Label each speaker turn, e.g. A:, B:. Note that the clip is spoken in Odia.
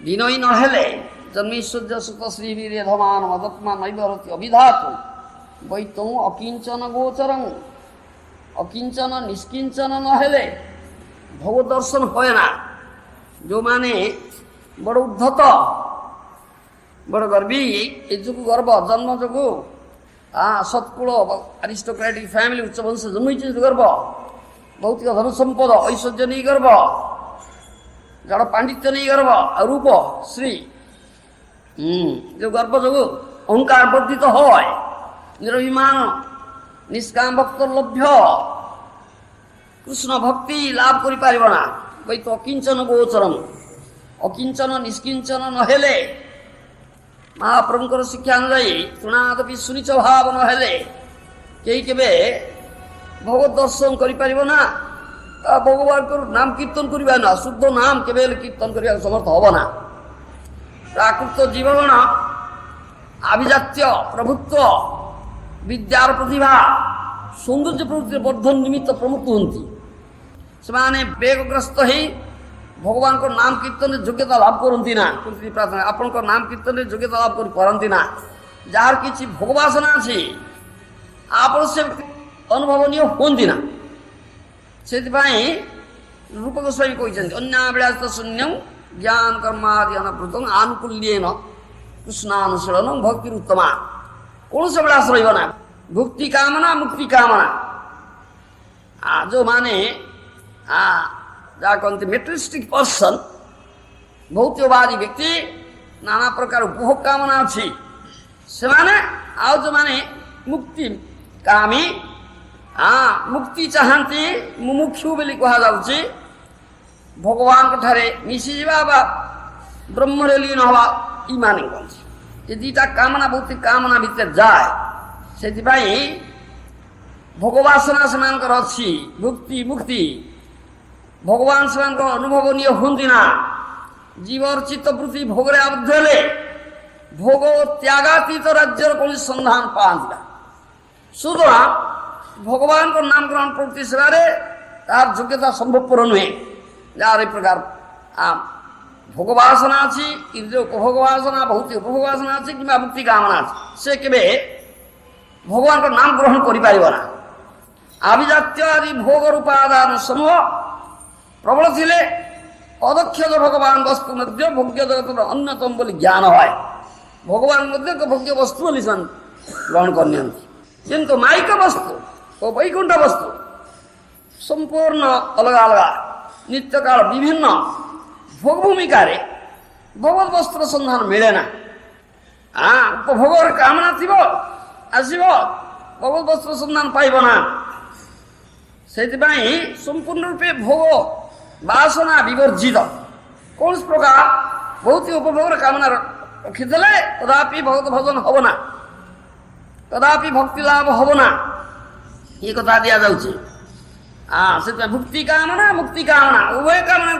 A: বিনয়ী নহেলে জন্মৈশ্বর্য সুত শ্রীবীরে ধমান মদত্মা নৈবরতি অবিধাতু বৈতং অকিঞ্চন গোচরং অকিঞ্চন নিষ্কিঞ্চন নহেলে ভগবত দর্শন হয় না। ଯେଉଁମାନେ ବଡ଼ ଉଦ୍ଧତ ବଡ଼ ଗର୍ବୀ ଏ ଯୋଗୁଁ ଗର୍ବ ଜନ୍ମ ଯୋଗୁଁ ସତ୍କୁଳ ଆରିଷ୍ଟୋକ୍ରାଟିକ୍ ଫ୍ୟାମିଲି ଉଚ୍ଚ ବଂଶ ଜନ୍ମ ହେଇଛି ଗର୍ବ, ଭୌତିକ ଧନ ସମ୍ପଦ ଐଶ୍ୱର୍ଯ୍ୟ ନେଇ ଗର୍ବ, ଜଡ଼ ପାଣ୍ଡିତ୍ୟ ନେଇ ଗର୍ବ ଆଉ রূপ শ্রী যে গর্ব যোগুঁ অহংকার বর্ধিত হয়, নিরভিমান নিষ্কাম ভক্ত লভ্য কৃষ্ণ ভক্তি লাভ করিপারিব না। বৈত অকিঞ্চন গোচরম অকিঞ্চন নিষ্কিঞ্চন নহেলে মহাপ্রভুଙ୍କର ଶିକ୍ଷା ଅନୁଯାୟୀ ତୃଣାଦପି ସୁନିଚ ଭାବ ନହେଲେ କେହି କେବେ ଭଗବତ ଦର୍ଶନ କରିପାରିବ ନା। ଭଗବାନଙ୍କର ନାମ କୀର୍ତ୍ତନ କରିବା ନା, ଶୁଦ୍ଧ ନାମ କେବେ ହେଲେ କୀର୍ତ୍ତନ କରିବାକୁ ସମର୍ଥ ହବ ନା। ପ୍ରାକୃତ ଜୀବଗଣ ଆଭିଜାତ୍ୟ ପ୍ରଭୁତ୍ୱ ବିଦ୍ୟାର ପ୍ରତିଭା ସୌନ୍ଦର୍ଯ୍ୟ ପ୍ରଭୃତିର ବର୍ଦ୍ଧନ ନିମିତ୍ତ ପ୍ରମୁଖ ହୁଅନ୍ତି। ସେମାନେ ବେଗଗ୍ରସ୍ତ ହେଇ ଭଗବାନଙ୍କ ନାମ କୀର୍ତ୍ତନରେ ଯୋଗ୍ୟତା ଲାଭ କରନ୍ତି ନା। ପ୍ରାର୍ଥନା ଆପଣଙ୍କ ନାମ କୀର୍ତ୍ତନରେ ଯୋଗ୍ୟତା ଲାଭ କରିପାରନ୍ତି ନା। ଯାହାର କିଛି ଭୋଗବାସନା ଅଛି ଆପଣ ସେ ଅନୁଭବନୀୟ ହୁଅନ୍ତି ନା। ସେଥିପାଇଁ ରୂପ ଗୋସ୍ୱାମୀ କହିଛନ୍ତି ଅନ୍ୟାଭିଳାଷ ଶୂନ୍ୟଂ ଜ୍ଞାନ କର୍ମାଦି ଅନବୃତଂ ଆନୁକୂଲ୍ୟେନ କୃଷ୍ଣାନୁଶୀଳନ ଭକ୍ତିର ଉତ୍ତମା। କୌଣସି ଅଭିଳାଷ ରହିବ ନା। ଭୁକ୍ତି କାମନା ମୁକ୍ତି କାମନା। ଯେଉଁମାନେ ଯାହା କହନ୍ତି ମେଟେରିଆଲିଷ୍ଟିକ୍ ପର୍ସନ୍, ଭୌତିକବାଦୀ ବ୍ୟକ୍ତି, ନାନା ପ୍ରକାର ଉପଭୋଗ କାମନା ଅଛି ସେମାନେ, ଆଉ ଯେଉଁମାନେ ମୁକ୍ତି କାମୀ ମୁକ୍ତି ଚାହାନ୍ତି ମୁମୁକ୍ଷୁ ବୋଲି କୁହାଯାଉଛି, ଭଗବାନଙ୍କ ଠାରେ ମିଶିଯିବା ବା ବ୍ରହ୍ମରେ ଲୀନ ହେବା ଇମାନେ କହନ୍ତି। ଏ ଦୁଇଟା କାମନା ଭୌତିକ କାମନା ଭିତରେ ଯାଏ। ସେଥିପାଇଁ ଭୋଗବାସନା ସେମାନଙ୍କର ଅଛି, ଭୁକ୍ତି ମୁକ୍ତି ଭଗବାନ ସେମାନଙ୍କର ଅନୁଭବନୀୟ ହୁଅନ୍ତି ନା। ଜୀବର ଚିତ୍ତବୃତ୍ତି ଭୋଗରେ ଆବଦ୍ଧ ହେଲେ ଭୋଗ ତ୍ୟାଗାତୀତ ରାଜ୍ୟର କୌଣସି ସନ୍ଧାନ ପାଆନ୍ତି ନା। ସୁତରାଂ ଭଗବାନଙ୍କ ନାମ ଗ୍ରହଣ ପ୍ରତି ସେବାରେ ତାହାର ଯୋଗ୍ୟତା ସମ୍ଭବପର ନୁହେଁ। ଯାହାର ଏ ପ୍ରକାର ଭୋଗବାସନା ଅଛି, ଇନ୍ଦ୍ରିୟ ଉପଭୋଗ ବାସନା, ଭୌତିକ ଉପଭୋଗ ବାସନା ଅଛି କିମ୍ବା ମୁକ୍ତି କାମନା ଅଛି, ସେ କେବେ ଭଗବାନଙ୍କ ନାମ ଗ୍ରହଣ କରିପାରିବ ନା। ଆଭିଜାତ୍ୟ ଆଦି ଭୋଗ ରୂପାଦାନ ସମୂହ ପ୍ରବଳ ଥିଲେ ଅଦକ୍ଷତ ଭଗବାନ ବସ୍ତୁ ମଧ୍ୟ ଭୋଗ୍ୟ ଜଗତର ଅନ୍ୟତମ ବୋଲି ଜ୍ଞାନ হয়। ଭଗବାନ ମଧ୍ୟ ଏକ ଭୋଗ୍ୟ ବସ୍ତୁ ବୋଲି ସେମାନେ ଗ୍ରହଣ କରିନିଅନ୍ତି। କିନ୍ତୁ ମାଇକ ବସ୍ତୁ ଓ ବୈକୁଣ୍ଠ ବସ୍ତୁ ସମ୍ପୂର୍ଣ୍ଣ ଅଲଗା ଅଲଗା, ନିତ୍ୟକାଳ ବିଭିନ୍ନ ଭୋଗ ଭୂମିକାରେ ଭଗବତ ବସ୍ତୁର ସନ୍ଧାନ ମିଳେ ନା। ଉପଭୋଗର କାମନା ଥିବ, ଆସିବ, ଭଗବତ ବସ୍ତୁର ସନ୍ଧାନ ପାଇବ ନା। ସେଥିପାଇଁ ସମ୍ପୂର୍ଣ୍ଣ ରୂପେ ଭୋଗ ବାସନା ବିବର୍ଜିତ। କୌଣସି ପ୍ରକାର ଭୌତିକ ଉପଭୋଗର କାମନା ରଖିଦେଲେ କଦାପି ଭଗବତ ଭଜନ ହବ ନା, କଦାପି ଭକ୍ତି ଲାଭ ହବ ନା, ଏ କଥା ଦିଆଯାଉଛି। ସେଥିପାଇଁ ଭୁକ୍ତି କାମନା ମୁକ୍ତି କାମନା ଉଭୟ କାମନା